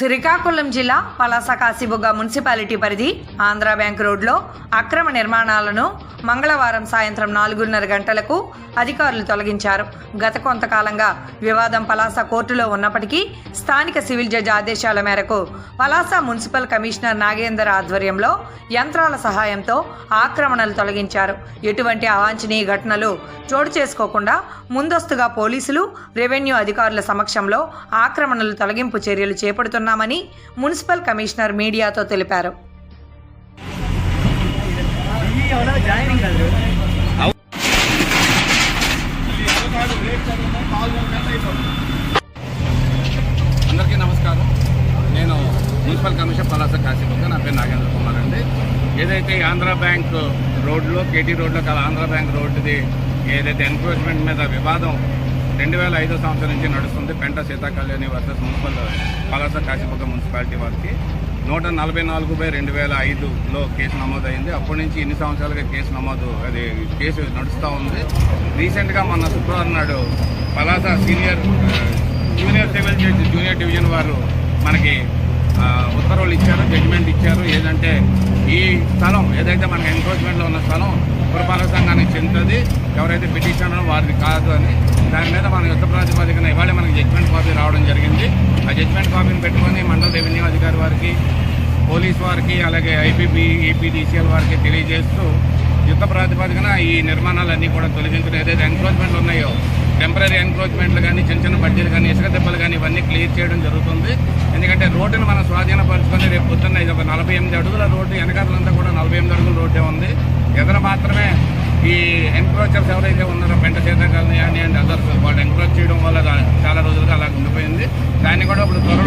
శ్రీకాకుళం జిల్లా పలాస కాశీబుగ్గ మున్సిపాలిటీ పరిధి ఆంధ్రా బ్యాంక్ రోడ్లో అక్రమ నిర్మాణాలను మంగళవారం సాయంత్రం 4:30 గంటలకు అధికారులు తొలగించారు. గత కొంతకాలంగా వివాదం పలాస కోర్టులో ఉన్నప్పటికీ స్థానిక సివిల్ జడ్జి ఆదేశాల మేరకు పలాస మున్సిపల్ కమిషనర్ నాగేందర్ ఆధ్వర్యంలో యంత్రాల సహాయంతో ఆక్రమణలు తొలగించారు. ఎటువంటి అవాంఛనీయ ఘటనలు చోటు చేసుకోకుండా ముందస్తుగా పోలీసులు, రెవెన్యూ అధికారుల సమక్షంలో ఆక్రమణలు తొలగింపు చర్యలు చేపడుతున్నామని మున్సిపల్ కమిషనర్ మీడియాతో తెలిపారు. అందరికీ నమస్కారం. నేను మున్సిపల్ కమిషనర్ పలాస కాశీబుగ్గ. నా పేరు నాగేంద్ర కుమార్ అండి. ఏదైతే ఆంధ్రా బ్యాంక్ రోడ్లో కేటీ రోడ్లో కల ఆంధ్రా బ్యాంక్ రోడ్డుది ఏదైతే ఎన్క్రోచ్మెంట్ మీద వివాదం 2005 సంవత్సరం నుంచి నడుస్తుంది. Penta Seethakalyani versus municipal Palasa Kasibugga municipality వారికి 144/2005లో కేసు నమోదైంది. అప్పటి నుంచి ఇన్ని సంవత్సరాలుగా కేసు నడుస్తూ ఉంది. రీసెంట్గా మొన్న శుక్రవారం నాడు Palasa junior civil judge junior division వారు మనకి ఉత్తర్వులు ఇచ్చారు, జడ్జిమెంట్ ఇచ్చారు. ఏదంటే ఈ స్థలం ఏదైతే మనకి ఎన్క్రోచ్మెంట్లో ఉన్న స్థలం పురపాలక సంఘానికి చెందుతుంది, ఎవరైతే పిటిషనర్ వారిది కాదు అని. దాని మీద మన యుద్ధ ప్రాతిపదికన ఇవాళ మనకి జడ్జిమెంట్ కాపీ రావడం జరిగింది. ఆ జడ్జిమెంట్ కాపీని పెట్టుకొని మండల రెవెన్యూ అధికారి వారికి, పోలీస్ వారికి, అలాగే ఐపీపీ, ఏపీడీసీఎల్ వారికి తెలియజేస్తూ యుద్ధ ప్రాతిపదికన ఈ నిర్మాణాలన్నీ కూడా తొలగించడం, ఏదైతే ఎన్క్రోచ్మెంట్లు ఉన్నాయో టెంపరీ ఎన్క్రోచ్మెంట్లు కానీ, చిన్న చిన్న బడ్జీలు కానీ, ఇసుక దెబ్బలు కానీ ఇవన్నీ క్లియర్ చేయడం జరుగుతుంది. ఎందుకంటే రోడ్డును మనం స్వాధీనపరుచుకొని రేపు పొద్దున్న ఇది ఒక 48 అడుగుల రోడ్డు, వెనకాలంతా కూడా 48 అడుగుల రోడ్డే ఉంది. ఎదురు మాత్రమే ఈ ఎన్క్రోచర్స్ ఎవరైతే ఉన్నారో పెంట సీతాకళ్యాణి అండ్ అదర్స్ వాళ్ళు ఎన్క్రోచ్ చేయడం వల్ల చాలా రోజులుగా అలా ఉండిపోయింది. దాన్ని కూడా ఇప్పుడు త్వరలో